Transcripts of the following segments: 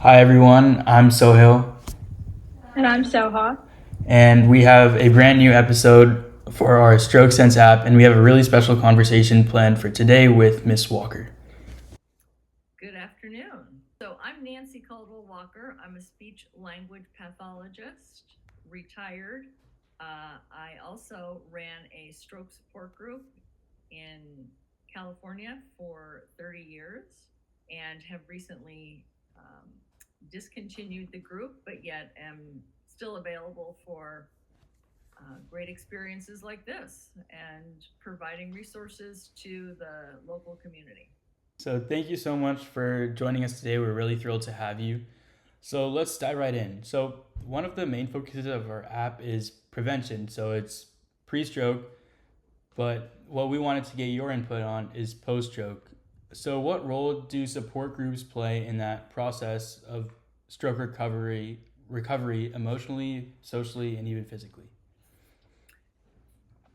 Hi everyone, I'm Sohail, And I'm Soha. and we have a brand new episode for our StrokeSense app, and we have a really special conversation planned for today with Miss Walker. Good afternoon. So I'm Nancy Caldwell Walker. I'm a speech language pathologist, retired. I also ran a stroke support group in California for 30 years and have recently discontinued the group, but yet am still available for great experiences like this and providing resources to the local community. So, thank you so much for joining us today. We're really thrilled to have you. So, let's dive right in. So, one of the main focuses of our app is prevention. So, it's pre stroke, but what we wanted to get your input on is post stroke. So, what role do support groups play in that process of stroke recovery emotionally, socially, and even physically?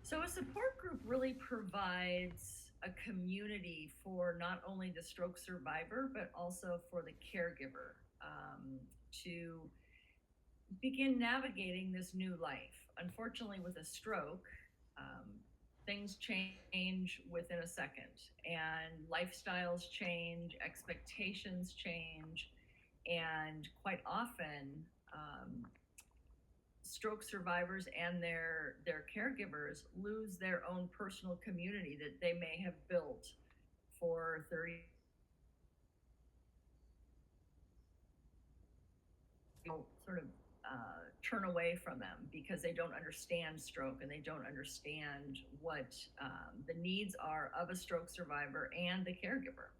So, a support group really provides a community for not only the stroke survivor, but also for the caregiver to begin navigating this new life. Unfortunately, with a stroke, um, things change within a second, and lifestyles change, expectations change, and quite often, stroke survivors and their caregivers lose their own personal community that they may have built for 30 sort of turn away from them because they don't understand stroke and they don't understand what the needs are of a stroke survivor and the caregiver.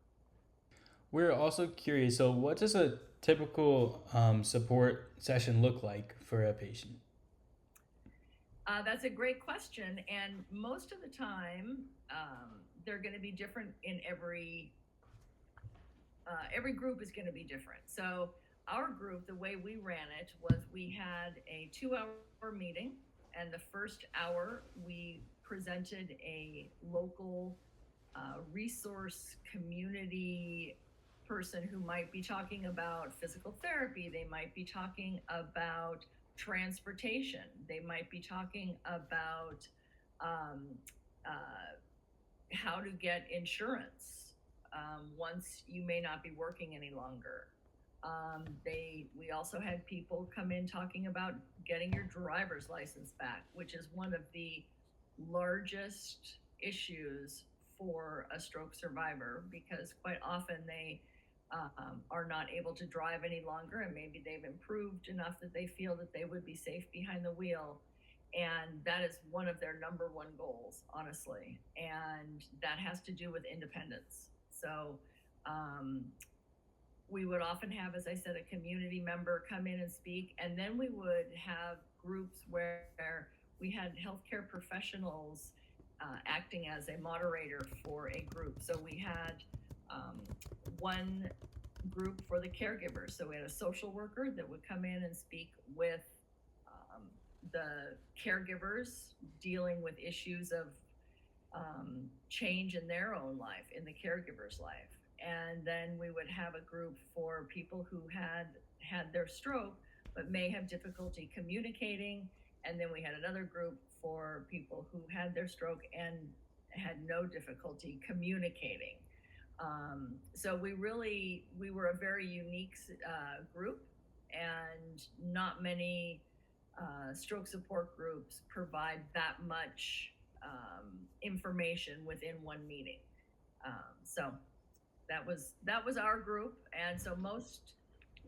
We're also curious, so what does a typical support session look like for a patient? That's a great question, and most of the time, they're going to be different in every group is going to be different. So our group, the way we ran it was we had a 2-hour meeting, and the first hour we presented a local resource community person who might be talking about physical therapy. They might be talking about transportation. They might be talking about um, uh, how to get insurance once you may not be working any longer. We also had people come in talking about getting your driver's license back, which is one of the largest issues for a stroke survivor because quite often they are not able to drive any longer, and maybe they've improved enough that they feel that they would be safe behind the wheel. And that is one of their number one goals, honestly. And that has to do with independence. So um, we would often have, as I said, a community member come in and speak, and then we would have groups where we had healthcare professionals acting as a moderator for a group. So we had one group for the caregivers. So we had a social worker that would come in and speak with the caregivers dealing with issues of change in their own life, in the caregiver's life. And then we would have a group for people who had their stroke but may have difficulty communicating. And then we had another group for people who had their stroke and had no difficulty communicating. So we were a very unique group, and not many stroke support groups provide that much information within one meeting. So that was our group, and so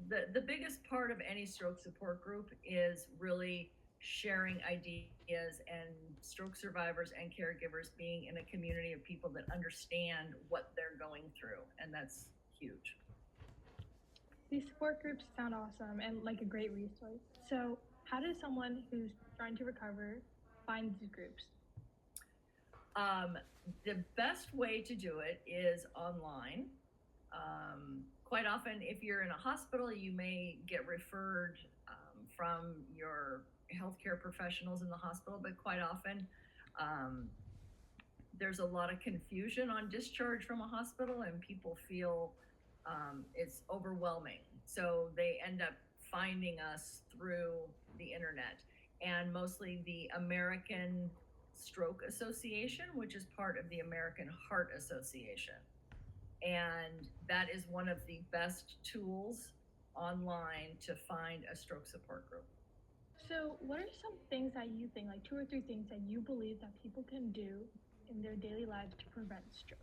the biggest part of any stroke support group is really sharing ideas and stroke survivors and caregivers being in a community of people that understand what they're going through, and that's huge. These support groups sound awesome and like a great resource. So, how does someone who's trying to recover find these groups? Um, the best way to do it is online. Quite often, if you're in a hospital, you may get referred from your healthcare professionals in the hospital, but quite often um, there's a lot of confusion on discharge from a hospital, and people feel It's overwhelming. So they end up finding us through the internet, and mostly the American Stroke Association, which is part of the American Heart Association. And that is one of the best tools online to find a stroke support group. So, what are some things that you think, like 2 or 3 things that you believe that people can do in their daily lives to prevent stroke?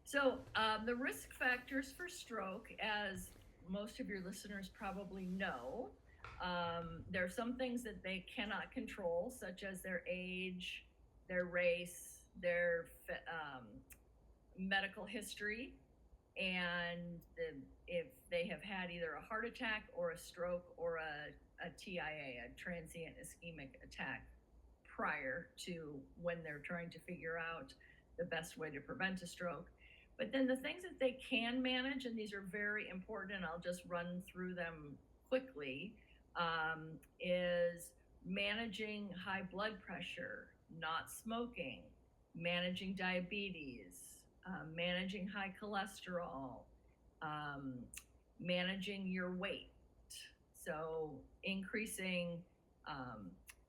So, the risk factors for stroke, as most of your listeners probably know, there are some things that they cannot control, such as their age, their race, their medical history, and if they have had either a heart attack or a stroke or a TIA, a transient ischemic attack, prior to when they're trying to figure out the best way to prevent a stroke. But then the things that they can manage, and these are very important, and I'll just run through them quickly, is managing high blood pressure, not smoking, managing diabetes, managing high cholesterol, managing your weight. So increasing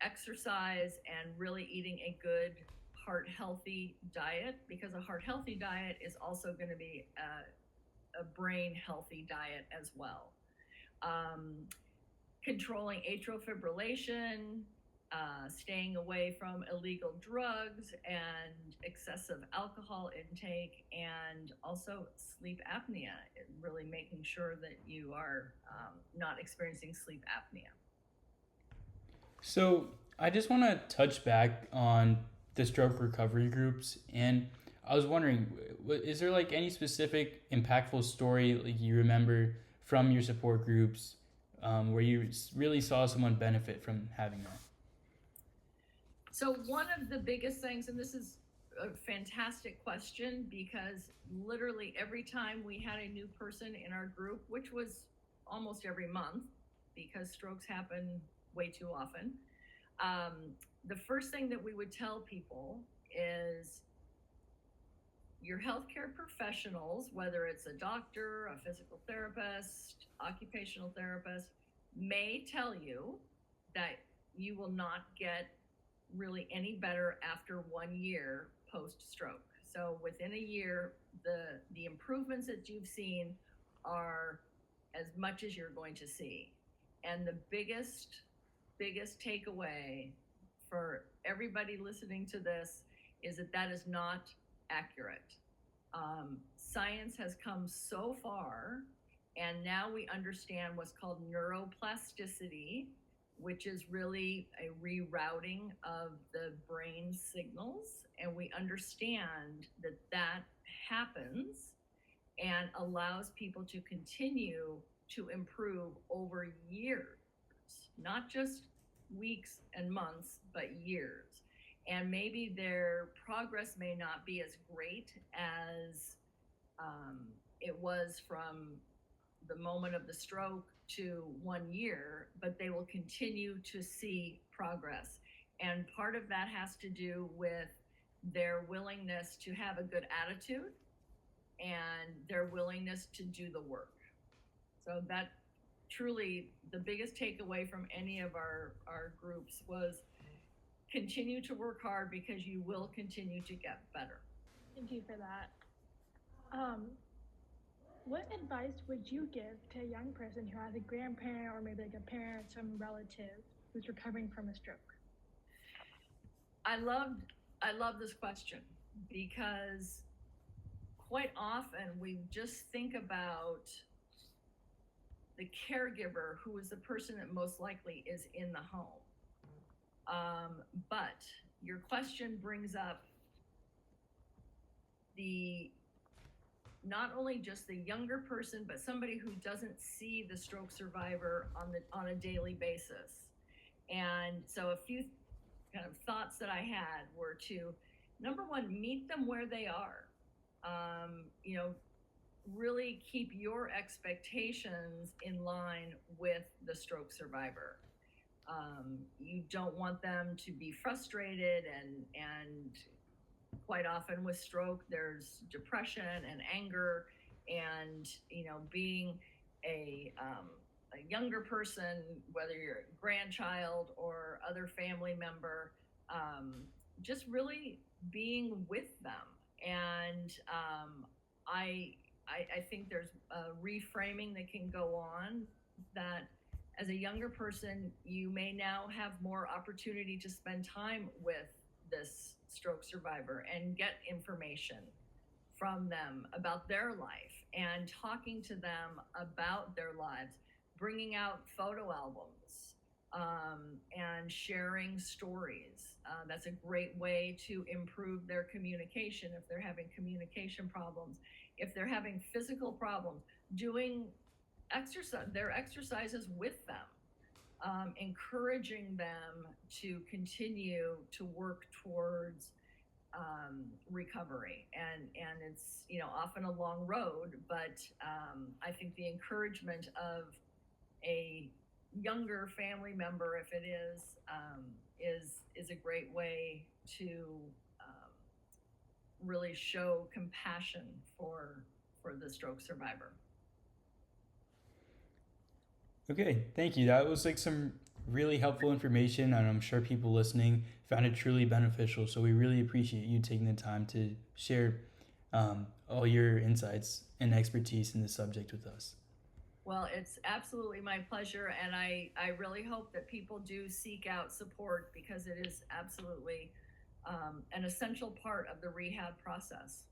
exercise and really eating a good heart healthy diet, because a heart healthy diet is also going to be a brain healthy diet as well. Controlling atrial fibrillation, staying away from illegal drugs and excessive alcohol intake, and also sleep apnea, really making sure that you are not experiencing sleep apnea. So I just want to touch back on the stroke recovery groups, and I was wondering, is there like any specific impactful story like you remember from your support groups where you really saw someone benefit from having that? So one of the biggest things, and this is a fantastic question, because literally every time we had a new person in our group, which was almost every month because strokes happen way too often, the first thing that we would tell people is your healthcare professionals, whether it's a doctor, a physical therapist, occupational therapist, may tell you that you will not get really any better after 1 year post-stroke. So within a year, the improvements that you've seen are as much as you're going to see. And the biggest takeaway for everybody listening to this is that is not accurate. Science has come so far, and now we understand what's called neuroplasticity, which is really a rerouting of the brain signals. And we understand that happens and allows people to continue to improve over years, not just weeks and months, but years. And maybe their progress may not be as great as it was from the moment of the stroke to 1 year, but they will continue to see progress. And part of that has to do with their willingness to have a good attitude and their willingness to do the work. So that truly the biggest takeaway from any of our groups was continue to work hard, because you will continue to get better. Thank you for that. What advice would you give to a young person who has a grandparent or maybe like a parent, some relative who's recovering from a stroke? I love this question, because quite often we just think about the caregiver, who is the person that most likely is in the home. But your question brings up not only just the younger person, but somebody who doesn't see the stroke survivor on a daily basis. And so a few kind of thoughts that I had were to, number one, meet them where they are. Really keep your expectations in line with the stroke survivor. You don't want them to be frustrated and quite often with stroke, there's depression and anger, and being a younger person, whether you're a grandchild or other family member, just really being with them. And I think there's a reframing that can go on, that as a younger person, you may now have more opportunity to spend time with this stroke survivor and get information from them about their life and talking to them about their lives, bringing out photo albums, and sharing stories. That's a great way to improve their communication if they're having communication problems. If they're having physical problems, doing their exercises with them, encouraging them to continue to work towards recovery. And it's often a long road, but I think the encouragement of a younger family member, if it is a great way to really show compassion for the stroke survivor. Okay, thank you. That was like some really helpful information, and I'm sure people listening found it truly beneficial. So we really appreciate you taking the time to share all your insights and expertise in this subject with us. Well, it's absolutely my pleasure, and I really hope that people do seek out support, because it is absolutely an essential part of the rehab process.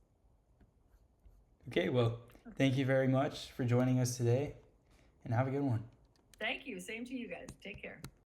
Okay, well, thank you very much for joining us today, and have a good one. Thank you. Same to you guys. Take care.